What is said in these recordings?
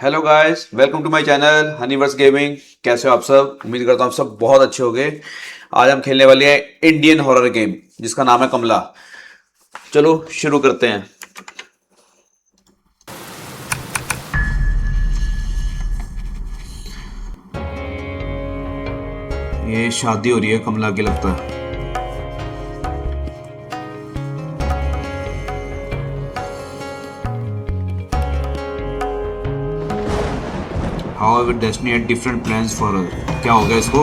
Hello guys, welcome to my channel Honeyverse gaming. कैसे हो आप सब? उम्मीद करता हूँ आप सब बहुत अच्छे होंगे। आज हम खेलने वाले हैं इंडियन हॉरर गेम जिसका नाम है कमला। चलो शुरू करते हैं। ये शादी हो रही है कमला की, लगता है। However, Destiny had different plans for her. क्या हो गया इसको?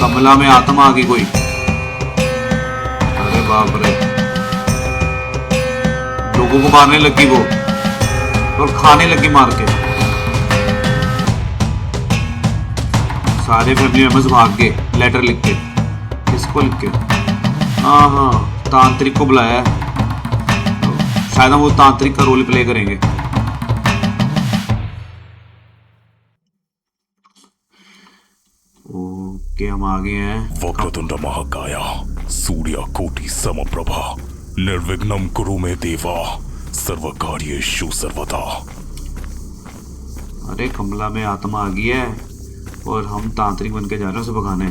कमला में आत्मा आ गई कोई। अरे बाप रे, लोगों को मारने लगी वो और खाने लगी मार के। सारे फैमिली मेंबर्स भाग गए लेटर लिख के। किसको लिख के? हाँ हाँ, तांत्रिक को बुलाया है। शायद हम वो तांत्रिक का रोल प्ले करेंगे। ओके, हम आ गए हैं। वक्रतुंड महाकाय सूर्यकोटि समप्रभा निर्विघ्नं कुरु मे देवा सर्वकार्येषु सर्वदा। अरे कमला में आत्मा आ गई है और हम तांत्रिक बन के जा रहे हैं उसे भगाने।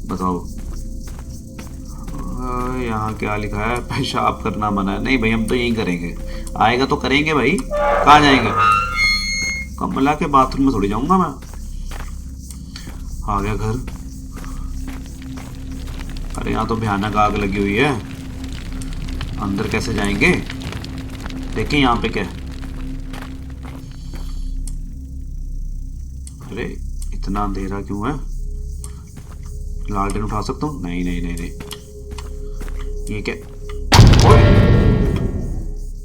बताओ यहाँ क्या लिखा है? पेशाब करना मना है। नहीं भाई, हम तो यही करेंगे। आएगा तो करेंगे भाई, कहाँ जाएंगे? कमला के बाथरूम में थोड़ी जाऊंगा मैं। आ गया घर। अरे यहाँ तो भयानक आग लगी हुई है। अंदर कैसे जाएंगे? देखिए यहाँ पे क्या है। अरे इतना अंधेरा क्यों है? लालटेन उठा सकता हूँ? नहीं नहीं नहीं नहीं। ये क्या? ओए!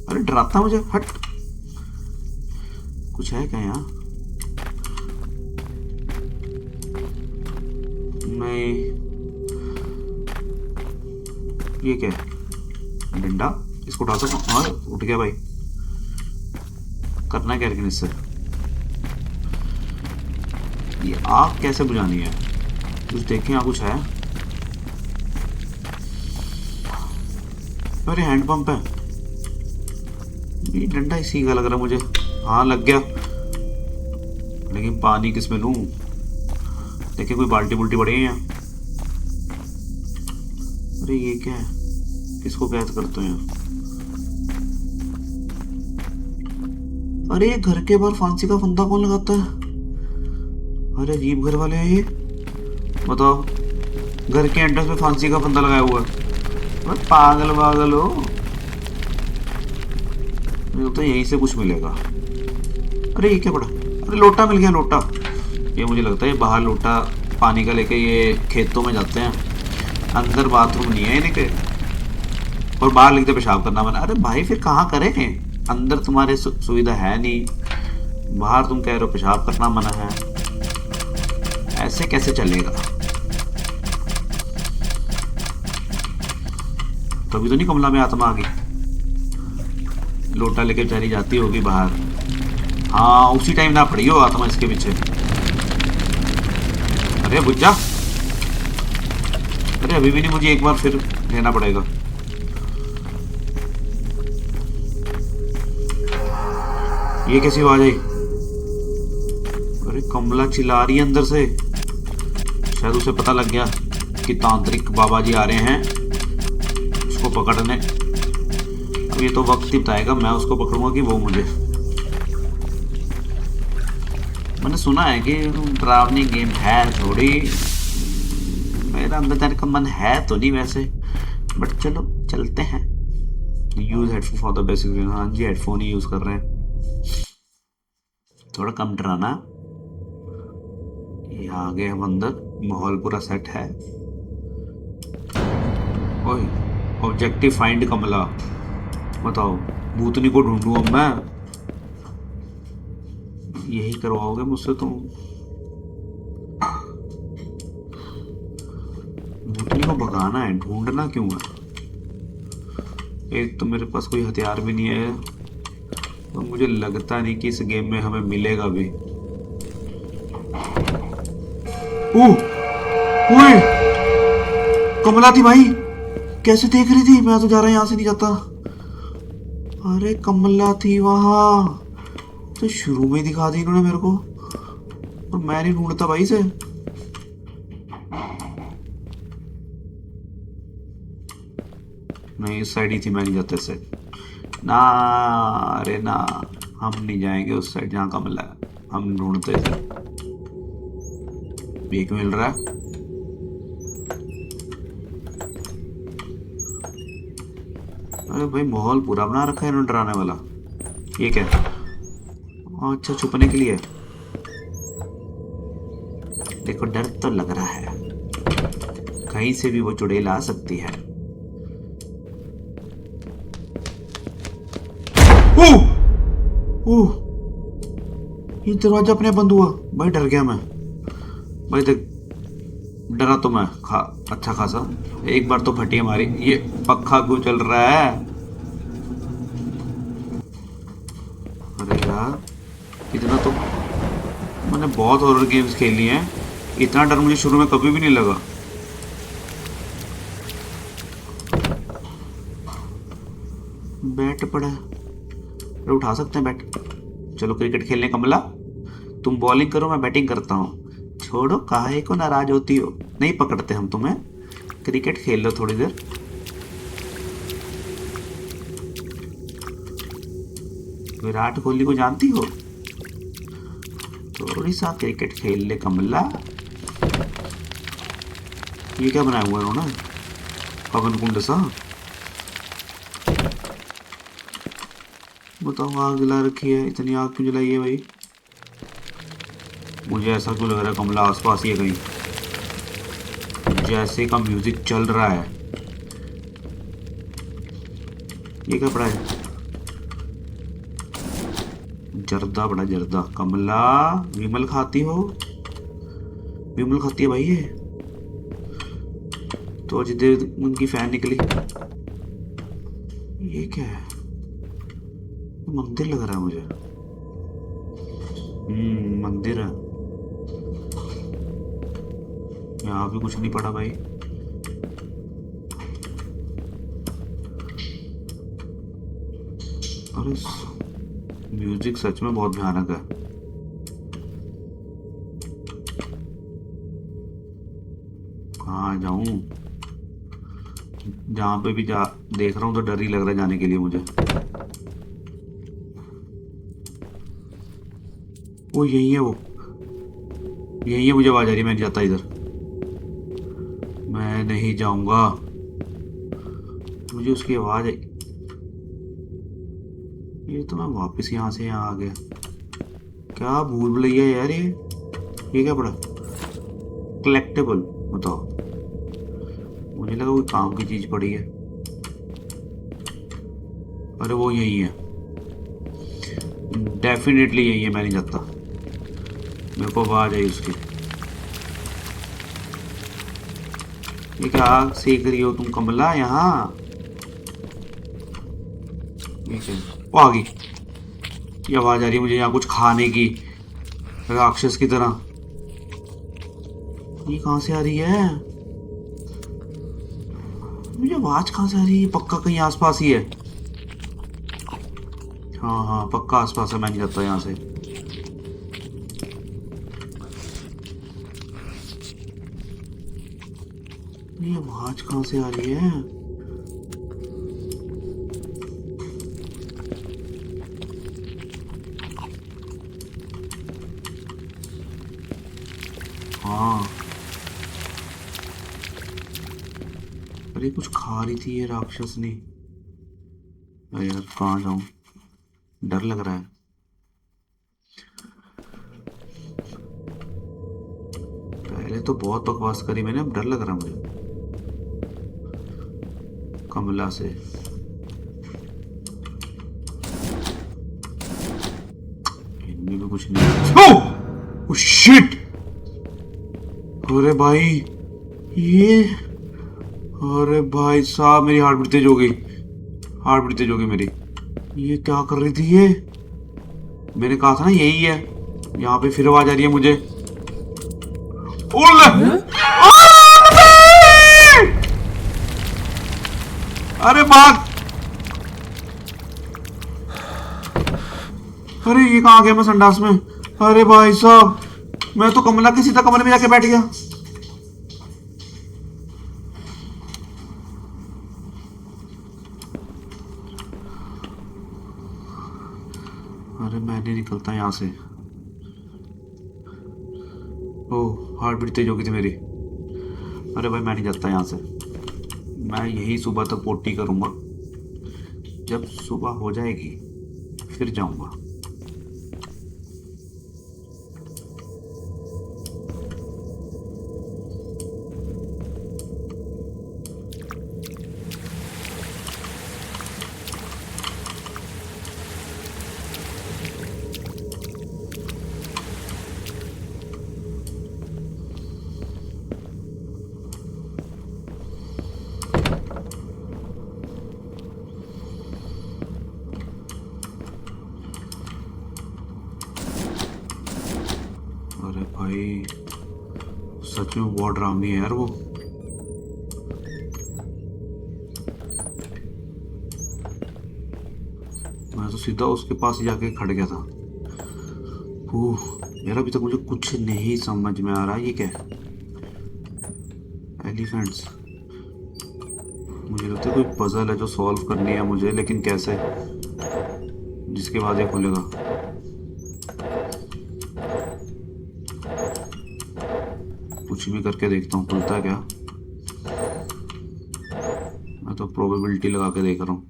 अरे डराता मुझे, हट। कुछ है क्या यहाँ? नहीं। ये क्या है? डंडा? इसको उठा सकता हूँ? हाँ, उठ गया भाई। करना क्या लेकिन इससे? ये आग कैसे बुझानी है? कुछ देखें, यहाँ कुछ है? अरे हैंड पंप है। ये डंडा इसी का लग रहा मुझे। हाँ लग गया, लेकिन पानी किस में लूं? देखिए कोई बाल्टी बुल्टी पड़ी है यहाँ। अरे ये क्या है? किसको कैद करते हैं? अरे घर के बाहर फांसी का फंदा कौन लगाता है? अरे अजीब घर वाले हैं ये। बताओ, घर के एंट्रेंस में फांसी का फंदा लगाया हुआ है। अरे पागल पागल हो? मुझे तो यहीं से कुछ मिलेगा। अरे ये क्या पड़ा? अरे लोटा मिल गया, लोटा। ये मुझे लगता है बाहर लोटा पानी का लेके ये खेतों में जाते हैं। अंदर बाथरूम नहीं है इनके, और बाहर लिखते पेशाब करना मना। अरे भाई फिर कहाँ करें? अंदर तुम्हारे सुविधा है नहीं, बाहर तुम कह रहे हो पेशाब करना मना है। ऐसे कैसे चलेगा? तभी तो नहीं कमला में आत्मा आ गई। लोटा लेके बेचारी जाती होगी बाहर। हाँ उसी टाइम ना पड़ी हो आत्मा इसके पीछे। अरे बुझ जा। अरे अभी भी नहीं, मुझे एक बार फिर लेना पड़ेगा। ये कैसी आवाज आई? अरे कमला चिल्ला रही है अंदर से। शायद उसे पता लग गया कि तांत्रिक बाबा जी आ रहे हैं उसको पकड़ने। अब ये तो वक्त ही बताएगा, मैं उसको पकड़ूंगा कि वो मुझे। मैंने सुना है कि डरावनी गेम है थोड़ी। मेरा अंदर जाने का मन है तो नहीं वैसे, बट चलो चलते हैं। Use headphone for the basic. हाँ जी, हेडफोन ही यूज कर रहे हैं। थोड़ा कम डराना। ये आ गए हम अंदर, माहौल पूरा सेट है। ओए, ऑब्जेक्टिव फाइंड कमला। बताओ भूतनी को ढूंढूं अब मैं? यही करवाओगे मुझसे तुम? भूतनी को भगाना है, ढूंढना क्यों है? एक तो मेरे पास कोई हथियार भी नहीं है, तो मुझे लगता नहीं कि इस गेम में हमें मिलेगा भी। ओए, कमला थी भाई। कैसे देख रही थी? मैं तो जा रहा, यहाँ से नहीं जाता। अरे कमला थी वहां, तो शुरू में ही दिखा दी इन्होंने मेरे को, और मैं नहीं ढूंढता भाई से। नहीं, इस साइड ही थी, मैं नहीं जाता इस साइड ना। अरे ना, हम नहीं जाएंगे उस साइड जहाँ कमला है, हम ढूंढते थे। भीख मिल रहा है। अरे भाई माहौल पूरा बना रखा है इन्होंने डराने वाला। ये क्या है? अच्छा, छुपने के लिए। देखो, डर तो लग रहा है, कहीं से भी वो चुड़ैल आ सकती है। ओह! ओह! ये दरवाजा अपने बंद हुआ। भाई डर गया मैं। भाई देख, डरा तो मैं अच्छा खासा। एक बार तो फटी हमारी। ये पक्का क्यों चल रहा है? अरे यार, इतना तो मैंने बहुत हॉरर गेम्स खेली हैं, इतना डर मुझे शुरू में कभी भी नहीं लगा। बैट पड़ा है, अरे उठा सकते हैं बैट। चलो क्रिकेट खेलने कमला, तुम बॉलिंग करो, मैं बैटिंग करता हूँ। छोड़ो, काहे को नाराज होती हो, नहीं पकड़ते हम तुम्हें। क्रिकेट खेल लो थोड़ी देर। विराट कोहली को जानती हो? थोड़ी सा क्रिकेट खेल ले कमला। ये क्या बनाया हुआ है उन्होंने, पवन कुंड सा? बताओ, आग जला रखी है, इतनी आग क्यों जलाई है भाई? मुझे ऐसा क्यों लग रहा है कमला आसपास ही है कहीं, जैसे का म्यूजिक चल रहा है। ये क्या पड़ा है? जर्दा बड़ा जर्दा। कमला, विमल खाती हो? विमल खाती है भाई ये तो। अजय देवगन उनकी फैन निकली। ये क्या है? मंदिर लग रहा है मुझे। मंदिर है। यहाँ भी कुछ नहीं पड़ा भाई। अरे म्यूजिक सच में बहुत भयानक है। कहाँ जाऊं? जहाँ पे भी जा देख रहा हूँ तो डर ही लग रहा है जाने के लिए मुझे। वो यही है, वो यही है। मुझे आवाज आ रही है, मैं नहीं जाता इधर, मैं नहीं जाऊंगा। मुझे उसकी आवाज आई। ये तो मैं वापस यहाँ से यहाँ आ गया। क्या भूल भुलैया यार ये क्या पड़ा? कलेक्टेबल, बताओ। मुझे लगा कोई काम की चीज पड़ी है। अरे वो यही है, डेफिनेटली यही है, मैं नहीं जाता। मेरे को आवाज आई उसकी। ये क्या आग सेक रही हो तुम कमला यहाँ? वो आ गई। ये आवाज आ रही है मुझे यहाँ कुछ खाने की, राक्षस की तरह। ये कहाँ से आ रही है? मुझे आवाज कहाँ से आ रही है? पक्का कहीं आसपास ही है। हाँ हाँ, पक्का आसपास है, मैं नहीं जाता यहाँ से। ये आवाज कहाँ से आ रही है? हाँ, अरे कुछ खा रही थी ये राक्षसनी। अरे यार, कहाँ जाऊं? डर लग रहा है। पहले तो बहुत बकवास करी मैंने, अब डर लग रहा है मुझे कमला से। इनमें भी कुछ नहीं। Oh shit! अरे भाई, ये, अरे भाई साहब, मेरी हार्ट बीट तेज हो गई। हार्ट बीट तेज हो गई मेरी। ये क्या कर रही थी ये? मैंने कहा था ना यही है। यहाँ पे फिर आवाज आ रही है मुझे। अरे भाग! अरे ये कहाँ आ गया मैं संडास में। अरे भाई साहब, मैं तो कमला के सीधा कमरे में जाके बैठ गया। अरे मैं नहीं निकलता यहाँ से। ओह, हार्ट बीट तेज हो गई थी मेरी। अरे भाई मैं नहीं जाता यहाँ से। मैं यही सुबह तक पोटी करूँगा, जब सुबह हो जाएगी फिर जाऊँगा। अरे भाई सच में बहुत डरावनी है यार वो। मैं तो सीधा उसके पास जाके खड़ गया था। यार अभी तक मुझे कुछ नहीं समझ में आ रहा ये क्या है। एलिफेंट्स, मुझे लगता है कोई पजल है जो सॉल्व करनी है मुझे, लेकिन कैसे, जिसके बाद ये खुलेगा। कुछ भी करके देखता हूँ खुलता है क्या। मैं तो प्रोबेबिलिटी लगा के देख रहा हूँ।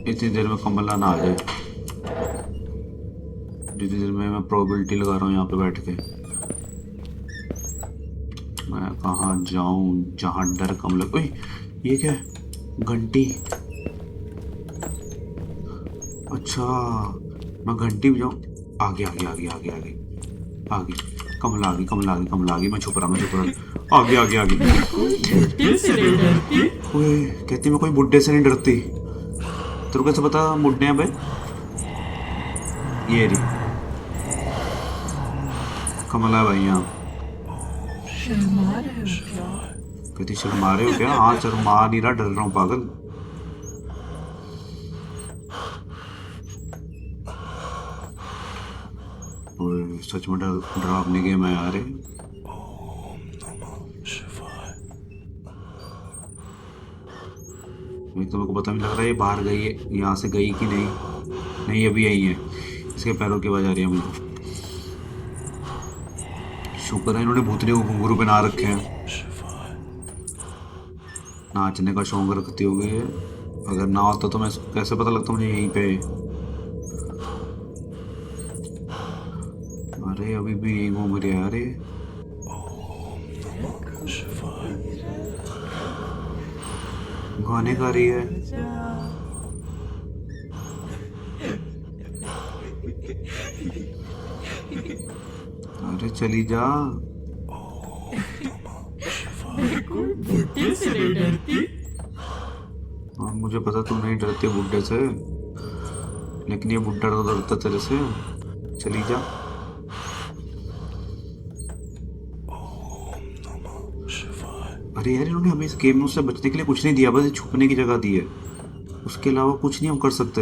इतनी देर में कमला ना आ जाए, जितनी देर में मैं प्रोबेबिलिटी लगा रहा हूँ यहाँ पे बैठ के। मैं कहाँ जाऊँ जहाँ डर कम लगे। ओए ये क्या है, घंटी। अच्छा मैं घंटी बजाऊँ। आगे आगे आगे आगे आगे आगे, कमला आ गई, कमला आ गई, कमला आ गई। मैं छुप रहा, मैं छुप रहा। आगे आगे आगे। ओए कहती मैं कोई बुड्ढे से नहीं डरती। तेरे को कैसे पता बुड्ढे हैं भाई? ये रही कमला भाई यहाँ। कहती शर्मा रहे हो क्या? हाँ शर्मा नहीं रहा, डर रहा हूँ पागल। सच में डरावनी गेम है यार। तो मेरे को पता नहीं लग रहा है ये बाहर गई है, यहाँ से गई कि नहीं। नहीं अभी यही है, इसके पैरों की आवाज आ रही है मुझे। शुक्र है इन्होंने भूतनी को घुंघरू पहना रखे हैं। नाचने का शौक रखती होगी है। अगर ना होता तो मैं कैसे पता लगता मुझे यहीं पे। अरे अभी भी यही घूम रही है। अरे गाने गा रही है। अरे चली जा। हाँ मुझे पता तू नहीं डरती बुड्ढे से, लेकिन ये बुड्ढा तो डरता तेरे से। चली जा। अरे यार इन्होंने हमें इस गेम से बचने के लिए कुछ नहीं दिया, बस छुपने की जगह दी है। उसके अलावा कुछ नहीं हम कर सकते।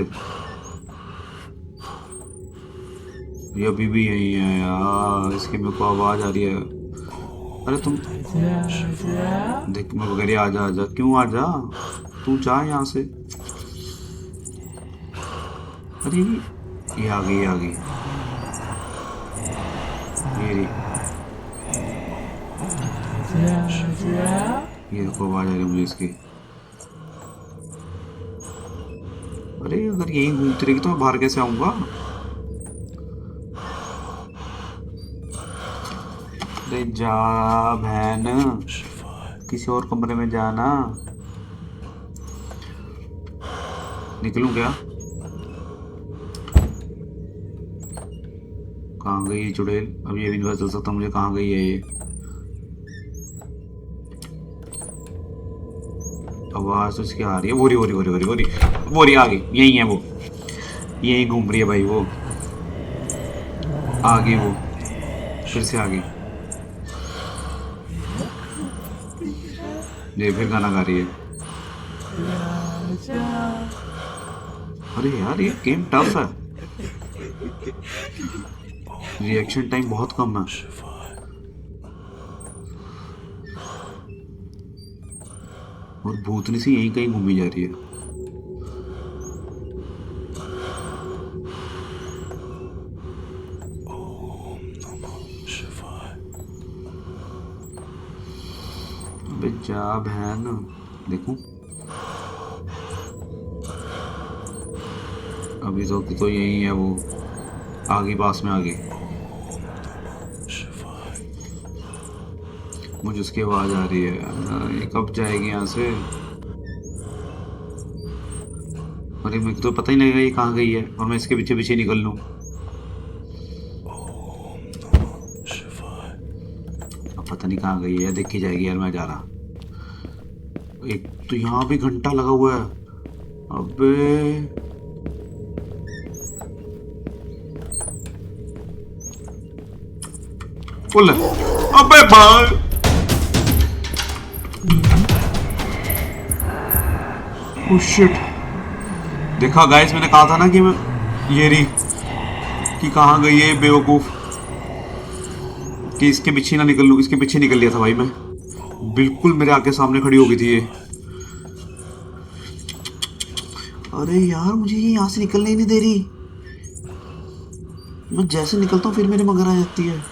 ये अभी भी यही है यार, इसकी मेरे को आवाज आ रही है। अरे तुम देख, मैं वगैरह आ जा, आ जा। क्यों आ जा, तू जा यहाँ से। अरे ये आ गई, ये आ गई। ये देखो आवाज आ रही है मुझे इसकी। अरे अगर यही घूमती रहेगी तो मैं बाहर कैसे आऊंगा। अरे जा बहन, किसी और कमरे में जाना। निकलूं क्या? कहाँ गई ये चुड़ैल? अब ये भी नहीं पता चल सकता मुझे कहाँ गई है ये। आवाज तो इसकी आ रही है। वोरी वोरी वोरी वोरी वोरी वोरी आ गई। यही है वो, यही घूम रही है भाई वो। आ गई वो, फिर से आ गई। ये फिर गाना गा रही है। अरे यार ये गेम टफ है, रिएक्शन टाइम बहुत कम है। और भूतनी सी यहीं कहीं घूमी जा रही है। अबे जा बहन, देखूं अभी तो यही है वो, आगे पास में आगे। मुझे उसकी आवाज आ रही है, ये कब जाएगी यहाँ से। अरे मुझे तो पता ही नहीं लगा ये कहाँ गई है, और मैं इसके पीछे पीछे निकल लूँ। अब पता नहीं कहाँ गई है, देखी जाएगी यार, मैं जा रहा। एक तो यहाँ भी घंटा लगा हुआ है। अबे फुल है। अबे भाई ओह शिट। देखा गाइस, मैंने कहा था ना कि मैं ये रही कि कहाँ गई है बेवकूफ, कि इसके पीछे ना निकल लूं। इसके पीछे निकल लिया था भाई मैं, बिल्कुल मेरे आके सामने खड़ी हो गई थी ये। अरे यार मुझे ये यहाँ से निकलने ही नहीं दे रही। मैं जैसे निकलता हूँ फिर मेरे मगर आ जाती है।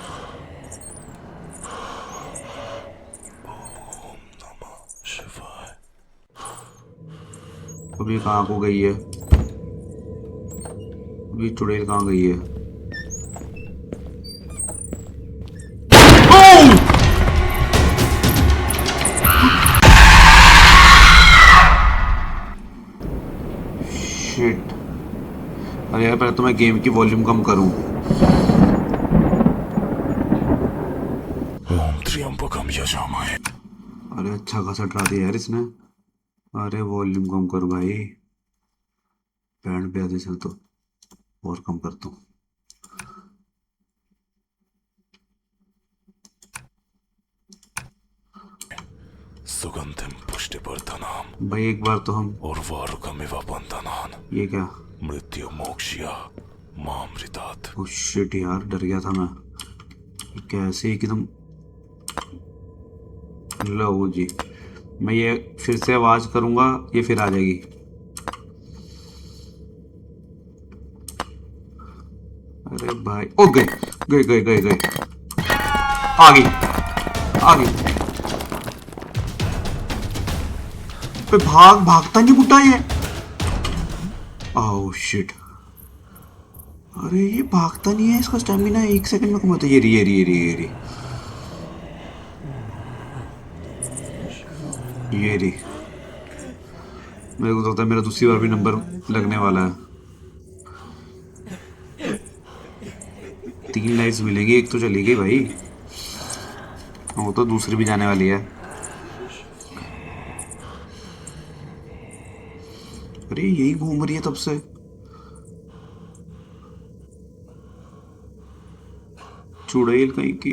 अभी कहाँ को गई है, अभी चुड़ैल कहाँ गई है। शिट। अरे यार पहले तो मैं गेम की वॉल्यूम कम करूं। ओम त्र्यंबकम यजामहे। अरे अच्छा खासा डरा दिया यार इसने। अरे वॉल्यूम कम कर भाई, बैंड पे आते चल तो और कम करता हूँ। सुगंधिम पुष्टिवर्धनम भाई एक बार तो हम, और वारुकमिव बंधनान ये क्या। मृत्यु मोक्षया मामृतात्। ओ शिट यार, डर गया था मैं। कैसे एकदम। लो जी, मैं ये फिर से आवाज करूंगा, ये फिर आ जाएगी। अरे भाई ओ गए गए गए गए गए, आ गई आ गई। पे भागता नहीं बुड्ढा ये। Oh shit. अरे ये भागता नहीं है, इसका स्टेमिना 1 सेकंड में कम होता है। ये रही ये रही ये रही ये रही ये रही। मेरे को लगता है मेरा दूसरी बार भी नंबर लगने वाला है। 3 लाइट्स मिलेंगी, एक तो चली गई भाई, वो तो दूसरी भी जाने वाली है। अरे यही घूम रही है तब से। चुड़ैल कहीं की।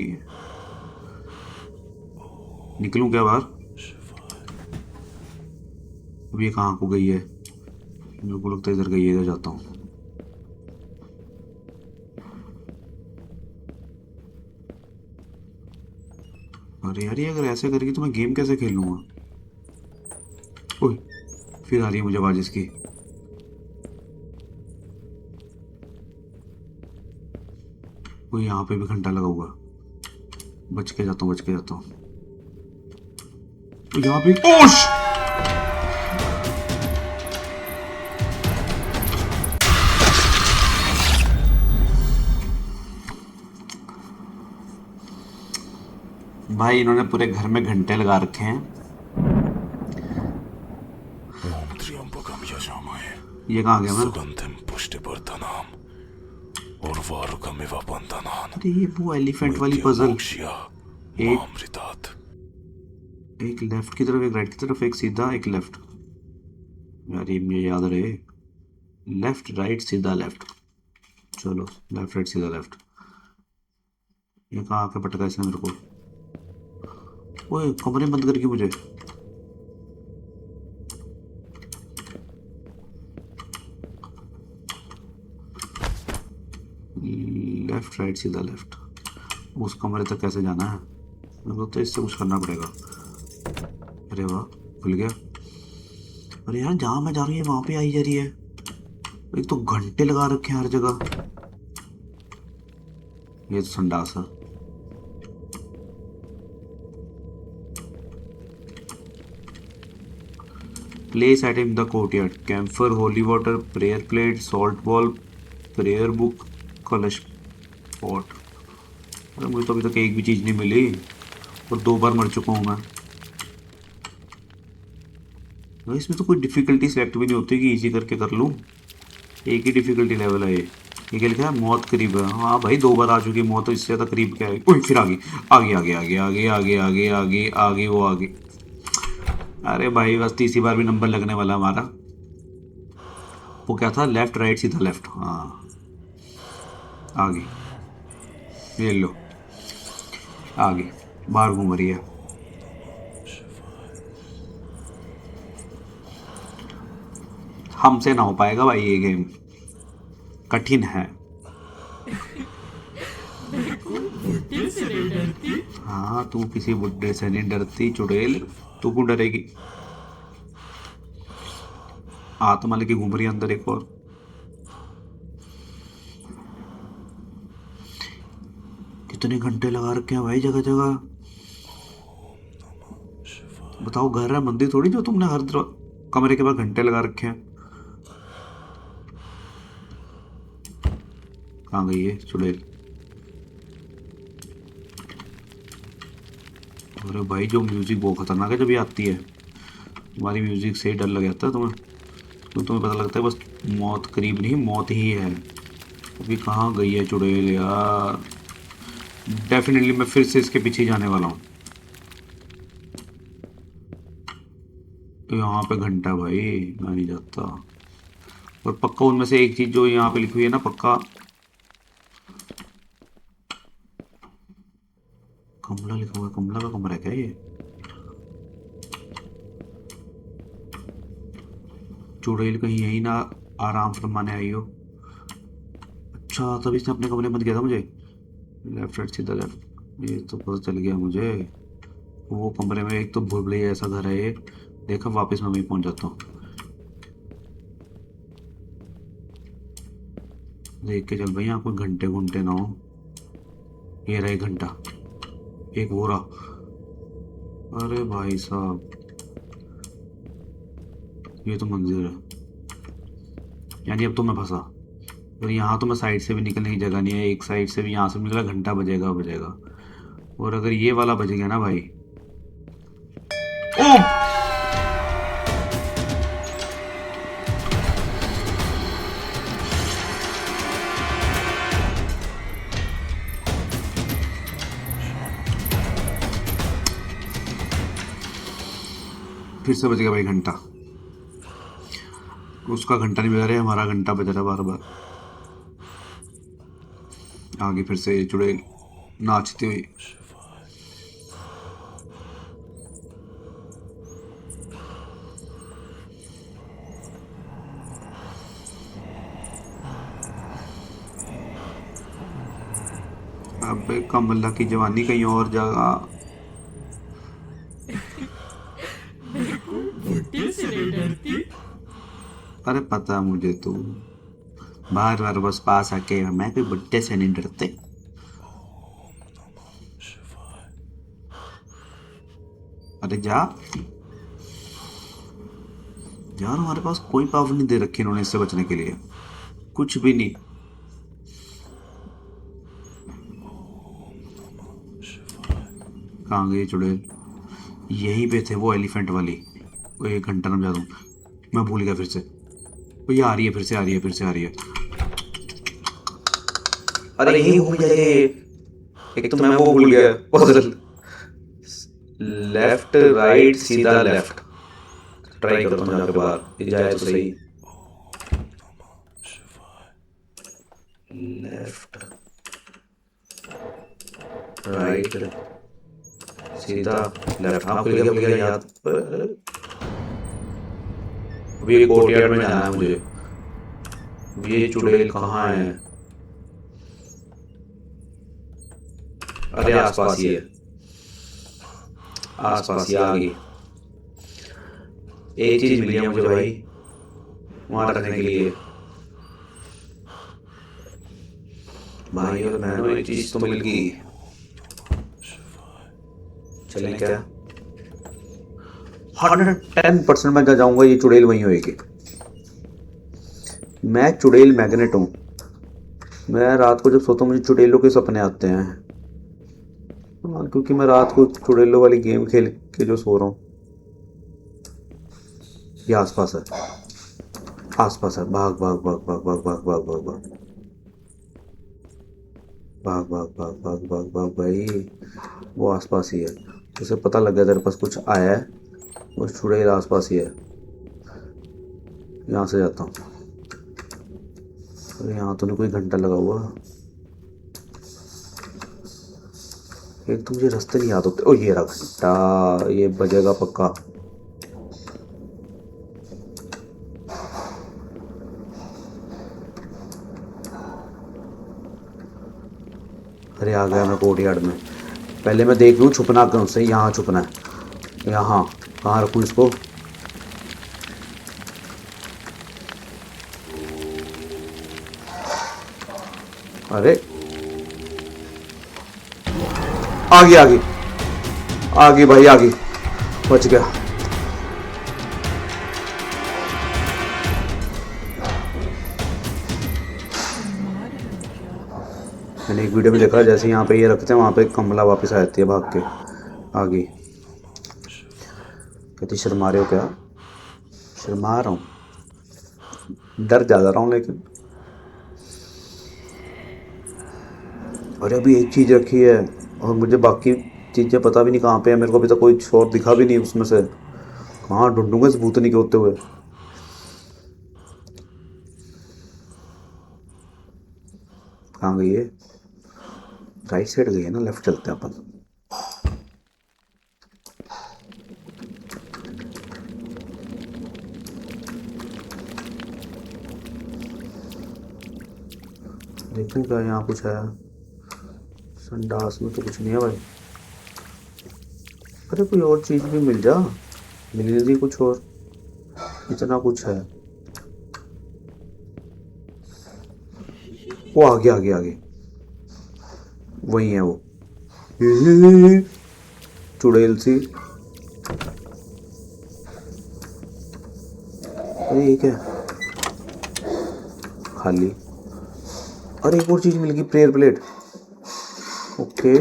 निकलूं क्या बाहर। अब ये कहाँ को गई है, मेरे को लगता है इधर गई है, इधर जाता हूँ। अरे यार ये अगर ऐसे करेगी तो मैं गेम कैसे खेलूंगा। ओए फिर आ रही है मुझे आवाज इसकी। वो यहाँ पे भी घंटा लगा हुआ। बच के जाता हूँ बच के जाता हूँ। तो यहाँ पे ओश। भाई इन्होंने पूरे घर में घंटे लगा रखे हैं। ओम त्र्यंबकम यजामहे। ये कहाँ गया मैं। सुगंधिम पुष्टिवर्धनम और वारुकमिव बंधनान अरे ये वो एलिफेंट वाली मृत्यु पजल। मोक्षया एक मामृतात्। एक लेफ्ट की तरफ, एक राइट की तरफ, एक सीधा एक लेफ्ट। यार ये मुझे याद रहे, लेफ्ट राइट सीधा लेफ्ट। चलो लेफ्ट राइट सीधा लेफ्ट। ये कहाँ आके पटका इसने मेरे को। ओए कमरे बंद करके मुझे। लेफ्ट राइट सीधा लेफ्ट। उस कमरे तक कैसे जाना है? मेरे को तो इससे कुछ करना पड़ेगा। अरे वाह, खुल गया। अरे यार जहाँ मैं जा रही है वहाँ पे आई जा रही है। एक तो घंटे लगा रखे हैं हर जगह। ये तो संडास है। Place item in the courtyard, camphor, holy water, prayer plate, salt ball, prayer book, kalash pot. अरे मुझे तो अभी तक एक भी चीज़ नहीं मिली और 2 बार मर चुका हूँ मैं। भाई इसमें तो कोई डिफ़िकल्टी सेलेक्ट भी नहीं होती कि इजी करके कर लूँ। एक ही डिफ़िकल्टी लेवल है ये। ये क्या लिखा है? मौत करीब है। हाँ भाई 2 बार आ चुकी मौत, तो इससे ज़्यादा करीब क्या है? ओए फिर आगे आगे आगे आगे आगे आगे आगे आगे आगे वो आगे। अरे भाई बस तीसरी बार भी नंबर लगने वाला हमारा। वो क्या था? लेफ्ट राइट सीधा लेफ्ट। हाँ आगे, ये लो आगे। बाहर घूम रही है। हमसे ना हो पाएगा भाई, ये गेम कठिन है। हाँ तू किसी बुड्ढे से नहीं डरती चुड़ैल, तू क्यों डरेगी? आत्मा लेके घूम रही है अंदर एक और। कितने घंटे लगा रखे हैं भाई जगह जगह। बताओ घर है मंदिर थोड़ी जो तुमने हर कमरे के बाद घंटे लगा रखे हैं। कहाँ गई है चुड़ैल? अरे भाई जो म्यूजिक बहुत खतरनाक है जब ये आती है। तुम्हारी म्यूजिक से ही डर लग जाता है तुम्हें, तो तुम्हें पता लगता है बस मौत करीब नहीं, मौत ही है। अभी कहाँ गई है चुड़ैल यार? डेफिनेटली मैं फिर से इसके पीछे जाने वाला हूँ। तो यहाँ पे घंटा भाई, मैं नहीं जाता। और पक्का उनमें से एक चीज जो यहाँ पे लिखी हुई है ना, पक्का कमला लिखा हुआ है। कमला का कमरा है क्या ये? चुड़ैल कहीं यही ना आराम फरमाने आई हो। अच्छा तभी इसने अपने कमरे में बंद किया था मुझे। लेफ्ट राइट सीधा लेफ्ट, ये तो पता चल गया मुझे। वो कमरे में एक तो भूल भुलैया ऐसा घर है ये। देखा, वापस मैं वहीं पहुंच जाता हूँ। देख के चल भाई यहाँ कोई घंटे घंटे ना हो। ये रहा एक घंटा, एक वो रहा। अरे भाई साहब ये तो मंदिर है। यानी अब तो मैं फंसा। और यहाँ तो मैं साइड से भी निकलने की जगह नहीं है। एक साइड से भी यहाँ से भी निकला, घंटा बजेगा बजेगा। और अगर ये वाला बज गया ना भाई, ओ फिर से बज गया भाई घंटा। उसका घंटा नहीं बजा रहा है, हमारा घंटा बज रहा है बार बार। आगे फिर से चुड़ैल नाचती हुई। अबे कमला की जवानी कहीं और जगह। अरे पता मुझे, तू बार बार बस पास आके, मैं कोई बुड्ढे से नहीं डरते। अरे जा यार, हमारे पास कोई पावर नहीं दे रखी इन्होंने इससे बचने के लिए, कुछ भी नहीं। कहाँ गई चुड़ैल? यहीं पे थे वो एलिफेंट वाली। वो 1 घंटा ना बजा दूँ, मैं भूल गया फिर से। वो ये आ रही है, फिर से आ रही है, फिर से आ रही है। अरे यही घूम जाइए। एक तो मैं वो भूल गया पजल। लेफ्ट राइट सीधा लेफ्ट। ट्राई करता हूँ जाके बाहर, ये जाए तो सही। लेफ्ट राइट सीधा लेफ्ट। हाँ खुल गया याद। अभी ये कोर्टयार्ड में जाना है मुझे। ये चुड़ैल कहाँ है? अरे आसपास ही है, आसपास ही आ गई। एक चीज मिली है मुझे भाई वहां रखने के लिए। भाई और बहनों एक चीज तो मिल गई। चलें क्या? 110% मैं जाऊंगा ये चुड़ैल वहीं होएगी। मैं चुड़ैल मैग्नेट हूँ। मैं रात को जब सोता हूँ मुझे चुड़ैलों के सपने आते हैं। हाँ, क्योंकि मैं रात को चुड़ैलों वाली गेम खेल के जो सो रहा हूँ। ये आसपास है, आसपास है। भाग भाग भाग भाग भाग भाग भाग भाग भाग भाग भाग भाग भाग भाग भाग भाई, वो आसपास ही है। उसे पता लग गया तेरे पास कुछ आया है, वो चुड़ैल आसपास ही है। यहाँ से जाता हूँ। अरे यहाँ तो नहीं कोई घंटा लगा हुआ। एक तो मुझे रास्ते नहीं याद होते। ओ ये रहा घंटा, ये बजेगा पक्का। अरे आ गया मैं कोर्टयार्ड में। पहले मैं देख लूँ छुपना कौन से। यहाँ छुपना है। यहाँ कहाँ रखूँ इसको? अरे आगे आगे आगे भाई आगे, बच गया। मैंने एक वीडियो में देखा जैसे यहाँ पे ये रखते हैं वहाँ पे कमला वापस आ जाती है भाग के आगे। कहती शर्मा रहे हो क्या? शर्मा रहा हूँ, डर ज़्यादा रहा हूँ लेकिन। अरे अभी एक चीज़ रखी है और मुझे बाकी चीज़ें पता भी नहीं कहाँ पे है। मेरे को अभी तक कोई शॉट दिखा भी नहीं उसमें से। कहाँ ढूंढूंगा इस भूतनी के होते हुए? कहाँ गई है? राइट साइड गई है ना, लेफ्ट चलते हैं अपन। देखूं क्या यहाँ कुछ है? संडास में तो कुछ नहीं है भाई। अरे कोई और चीज भी मिल जा, मिल रही कुछ और। इतना कुछ है। वो आगे आगे आगे वही है वो चुड़ैल सी। अरे ये क्या? खाली। अरे एक और चीज मिल गई, प्रेयर प्लेट। ओके,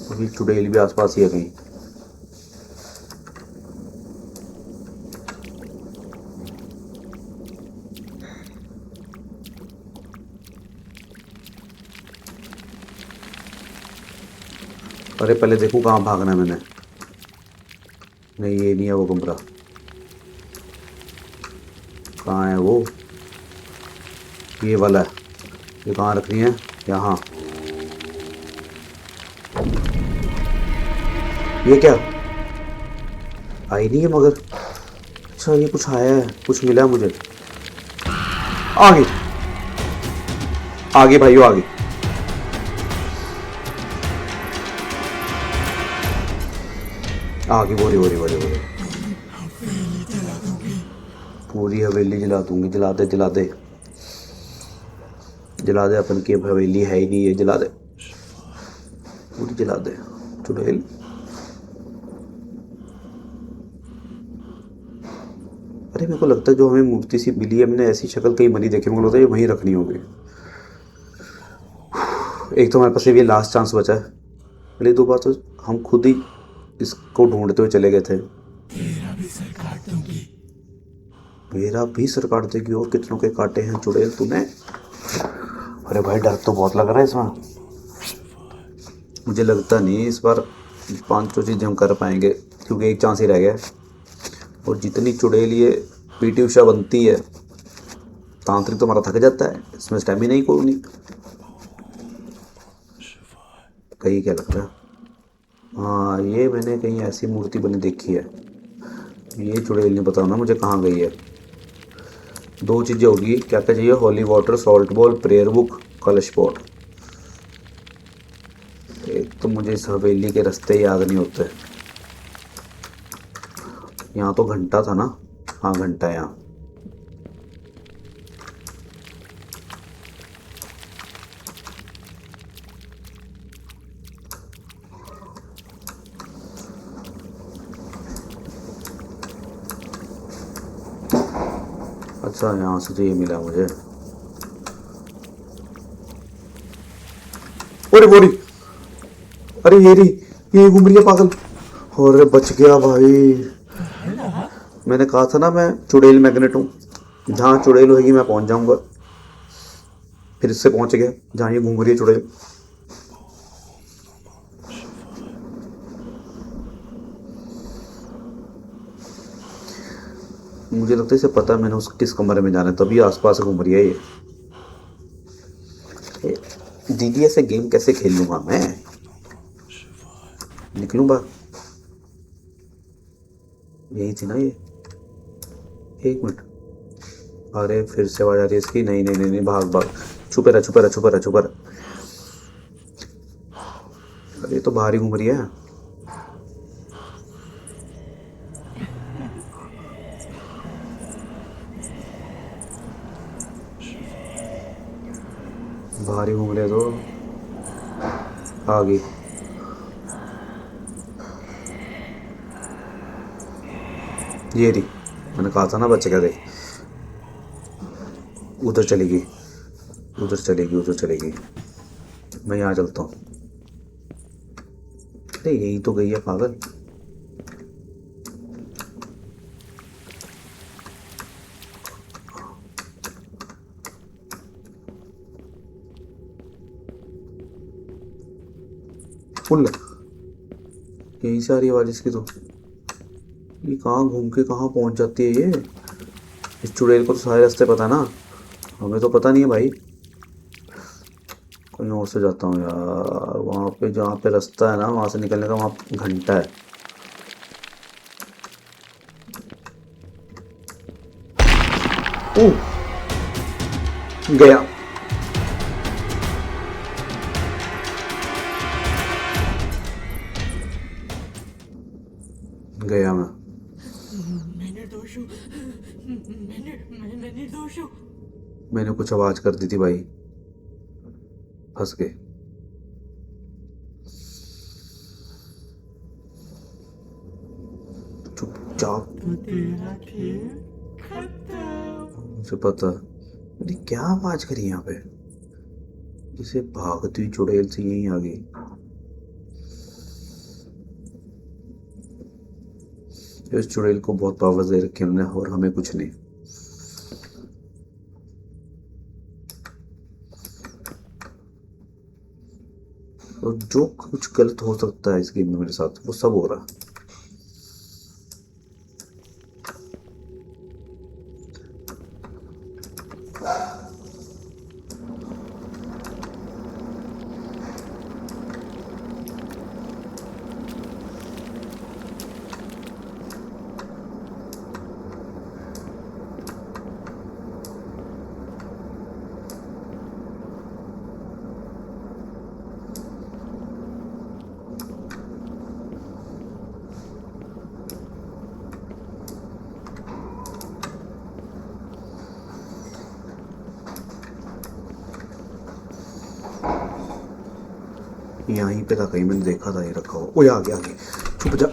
अभी चुड़ैल भी आसपास ही है कहीं। अरे पहले देखूं कहाँ भागना है मैंने। नहीं ये नहीं है वो कमरा। कहाँ है वो? ये वाला है। ये कहाँ रखनी है? यहाँ। ये क्या? आई नहीं है मगर। अच्छा ये कुछ आया है, कुछ मिला मुझे। आगे आगे भाइयों आगे। आगे बोरी बोरी बोरी बोरी। पूरी हवेली जला दूंगी। जला दे जला दे जला दे। अपन की हवेली है ही नहीं, ये जला दे पूरी, जला दे चुड़ैल। अरे मेरे को लगता है जो हमें मूर्ति सी मिली है, हमने ऐसी शक्ल कहीं बनी देखी, मुझे लगता है ये वहीं रखनी होगी। एक तो हमारे पास ये लास्ट चांस बचा है। पहले दो बार तो हम खुद ही इसको ढूंढते हुए चले गए थे। मेरा भी सर काट देगी। और कितनों के काटे हैं चुड़ैल तूने? अरे भाई डर तो बहुत लग रहा है इसमें। मुझे लगता नहीं इस बार 5 चीज़ें हम कर पाएंगे, क्योंकि एक चांस ही रह गया। और जितनी चुड़ैल ये पीटी उषा बनती है, तांत्रिक तो हमारा थक जाता है, इसमें स्टेमिना ही कोई नहीं। कहीं क्या लगता है? हाँ ये मैंने कहीं ऐसी मूर्ति बनी देखी है। ये चुड़ैल नहीं बताओ ना मुझे कहाँ गई है। 2 चीज़ें होगी। क्या क्या चाहिए? Holy water, salt ball, prayer book, कलश पोर्ट। एक तो मुझे इस हवेली के रास्ते याद नहीं होते। यहाँ तो घंटा था ना? हाँ घंटा है यहाँ। अच्छा यहाँ से तो ये मिला मुझे। अरे बोरी, अरे ये घूम रही है पागल। और बच गया भाई। मैंने कहा था ना मैं चुड़ैल मैग्नेट हूँ, जहाँ चुड़ैल होगी मैं पहुँच जाऊँगा। फिर इससे पहुँच गया जहाँ ये घूम रही है चुड़ैल। मुझे लगता है इसे पता है मैंने उस किस कमरे में जाना है, तभी आसपास घूम रही है ये। दीदी ऐसे गेम कैसे खेल लूँगा मैं? निकलूँ बाहर? यही थी ना ये। एक मिनट, अरे फिर से आवाज आ रही है इसकी। नहीं नहीं नहीं नहीं, भाग भाग, छुपे रहा छुपे रहा छुपे रहा छुपे रहा। अरे ये तो बाहर ही घूम रही है। बाहर ही घूम रहे तो आ गई। ये रही, मैंने कहा था ना बच्चे क्या देख। उधर चलेगी उधर चलेगी उधर चलेगी। मैं यहाँ चलता हूँ। अरे यही तो गई है पागल। फुल यहीं से आ रही है आवाज इसकी तो। ये कहाँ घूम के कहाँ पहुँच जाती है ये? इस चुड़ैल को तो सारे रास्ते पता ना, हमें तो पता नहीं है भाई। कहीं और से जाता हूँ यार। वहाँ पे जहाँ पे रास्ता है ना, वहाँ से निकलने का वहाँ घंटा है। गया। गया मैं। मैंने कुछ आवाज कर दी थी भाई, फंस गए। चुपचाप, मुझे पता। अरे क्या आवाज करी यहाँ पे? जिसे भागती हुई चुड़ैल से यहीं आ गई। इस चुड़ैल को बहुत पावर दे रखी हमने, और हमें कुछ नहीं। और जो कुछ गलत हो सकता है इस गेम में मेरे साथ, वो सब हो रहा है। यहीं पे था कहीं, मैंने देखा था ये रखा हुआ। ओ आ गया आगे, छुप जा।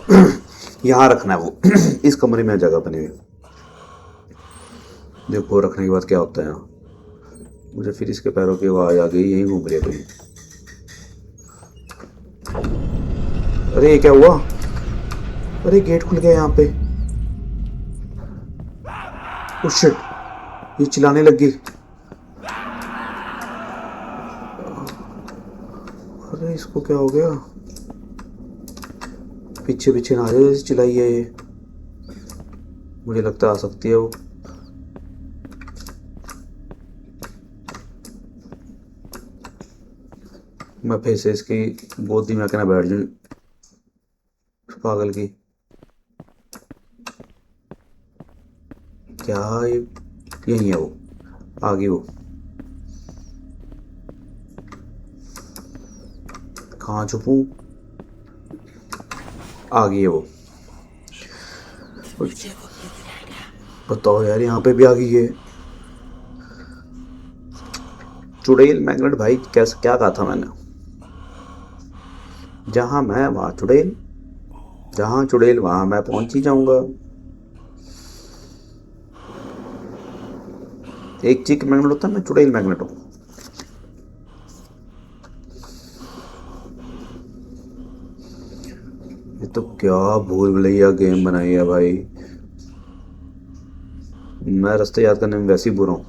यहाँ रखना है वो। इस कमरे में जगह बनी हुई। देखो रखने के बाद क्या होता है यहाँ। मुझे फिर इसके पैरों की आवाज आ गई, यहीं घूम रही है कहीं। अरे ये क्या हुआ? अरे गेट खुल गया यहाँ पे। ओ शिट, ये चिल्लाने लग गई। अरे इसको क्या हो गया? पीछे पीछे ना आ जाए, जैसे चिल्लाई है ये। मुझे लगता है आ सकती है वो। मैं फिर से इसकी गोदी में आके ना बैठ जाऊं, पागल की। क्या ये? यही है वो, आ गई वो। कहाँ छुपूं? आ गई है वो। बताओ यार, यहाँ पे भी आ गई है। चुड़ैल मैग्नेट भाई, कैसे, क्या कहा था मैंने? जहाँ मैं वहाँ चुड़ैल, जहाँ चुड़ैल वहाँ मैं पहुंच ही जाऊंगा। एक चिक मैग्नेट होता है, मैं चुड़ैल मैग्नेट हूँ। ये तो क्या भूल भुलैया गेम बनाई है भाई। मैं रास्ते याद करने में वैसे ही बुरा हूँ,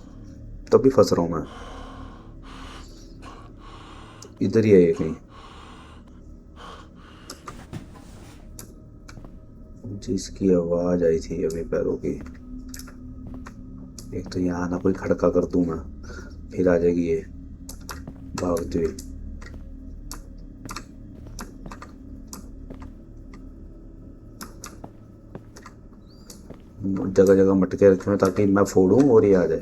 तब भी फंस रहा हूँ मैं। इधर ही है ये कहीं। जिसकी आवाज आई थी अभी पैरों की। एक तो यहाँ ना कोई खड़का कर दूं मैं, फिर आ जाएगी ये भागते हुए। जगह जगह मटके रखे हुए ताकि मैं फोड़ूं और ये आ जाए।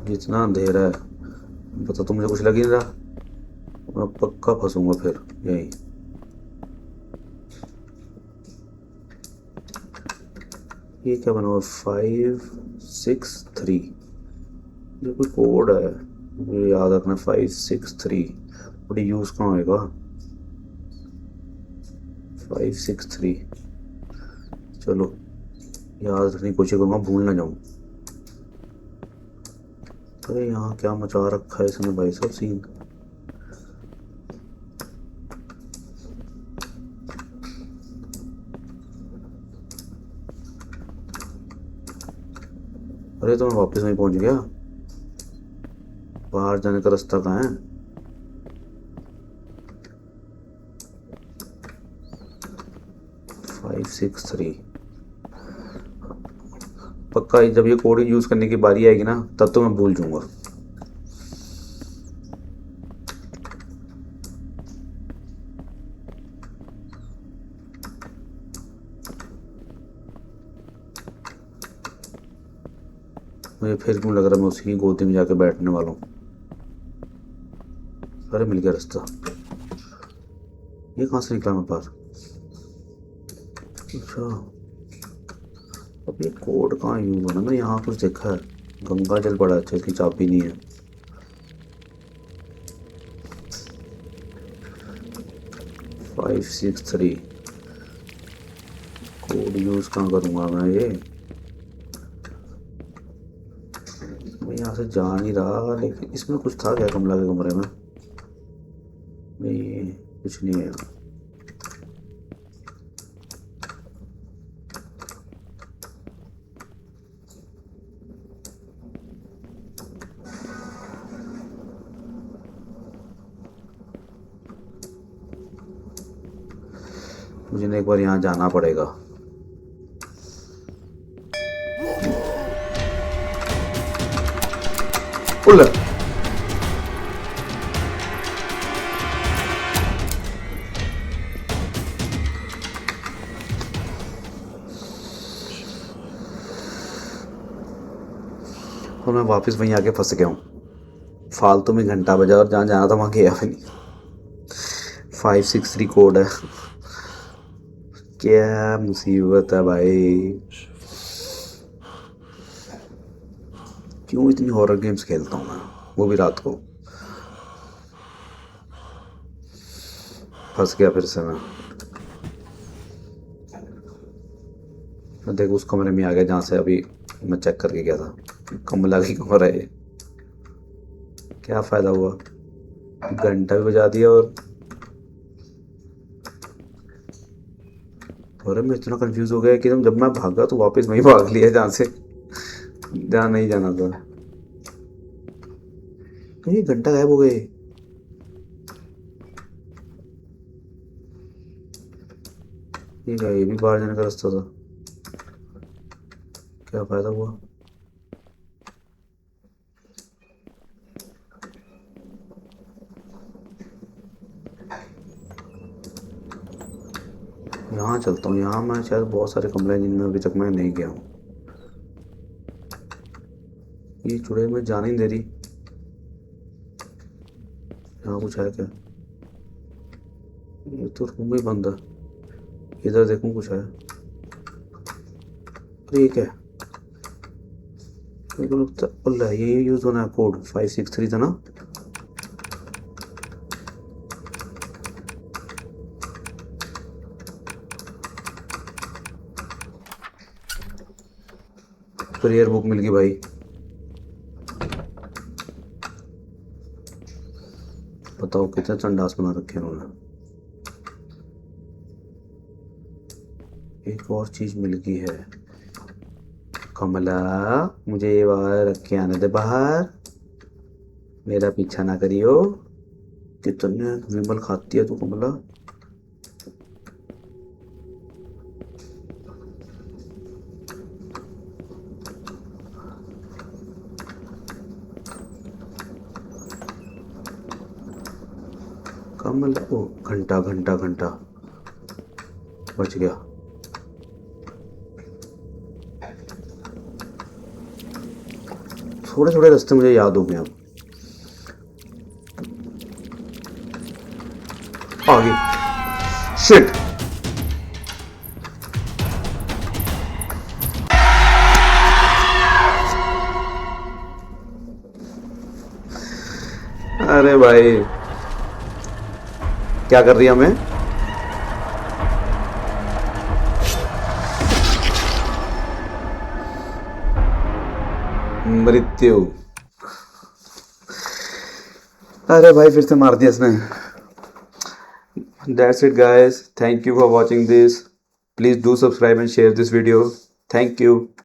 जितना अंधेरा है, पता तो मुझे कुछ लग ही नहीं रहा। मैं पक्का फंसूंगा फिर यही। ये क्या बना हुआ? 563। ये कोई कोड है, मुझे याद रखना। 563 बड़ी यूज कहाँ होएगा? 563, चलो याद रखने की कोशिश करूँगा, भूल ना जाऊँ। अरे यहाँ क्या मचा रखा है इसने भाई, सब सीन। अरे तो मैं वापस वहीं पहुंच गया। बाहर जाने का रास्ता कहाँ है? Five six three. पक्का जब ये कोड यूज करने की बारी आएगी ना, तब तो मैं भूल जाऊंगा। मुझे फिर क्यों लग रहा है मैं उसी की गोदी में जाके बैठने वाला हूँ। अरे मिल गया रास्ता। ये कहाँ से निकला मेरे पास? अच्छा, अब ये कोड कहाँ यूज होना? मैंने यहाँ कुछ देखा है, गंगा जल पड़ा है। अच्छा, इसकी चाबी नहीं है। Five six three code use कहाँ करूँगा मैं? ये मैं यहाँ से जा नहीं रहा, लेकिन इसमें कुछ था क्या कमला के कमरे में? नहीं, कुछ नहीं है। मुझे ना एक बार यहाँ जाना पड़ेगा। उल्ल, और मैं वापस वहीं आके फंस गया हूँ। फालतू में घंटा बजा और जहाँ जाना था वहाँ गया भी नहीं। 563 कोड है। क्या मुसीबत है भाई। क्यों इतनी हॉरर गेम्स खेलता हूँ मैं, वो भी रात को। फंस गया फिर से मैं देखो उस कमरे में आ गया जहाँ से अभी मैं चेक करके गया था। कमला की कमरा है। क्या फ़ायदा हुआ, घंटा भी बजा दिया। और मैं इतना कंफ्यूज हो गया कि जब मैं भागा तो वापस वहीं भाग लिया जहाँ नहीं जाना था। कहीं घंटा गायब हो गए। ये भी बाहर जाने का रास्ता था। क्या फायदा हुआ? यहाँ चलता हूँ। यहाँ मैं शायद बहुत सारे कमरे हैं जिनमें अभी तक मैं नहीं गया हूँ। ये चुड़ैल में जाने ही दे रही। यहाँ कुछ है क्या? ये तो रूम ही बंद है। इधर देखूं कुछ है? अरे ये क्या है? मेरे को लगता है ये यूज होना है। कोड 563 था ना? प्रेयर बुक मिल गई भाई। बताओ कितने चंडास बना रखे हैं उन्होंने। एक और चीज मिल गई है। कमला मुझे ये बाहर रख के आने दे, बाहर मेरा पीछा ना करियो। कितने विमल खाती है तू कमला। कमला ओ घंटा घंटा घंटा बच गया। थोड़े थोड़े रास्ते मुझे याद हो गए। अब आगे शिट। अरे भाई क्या कर रही है हमें? मृत्यु। अरे भाई फिर से मार दिया इसने। That's it guys. Thank you for watching this. Please do subscribe and share this video. Thank you.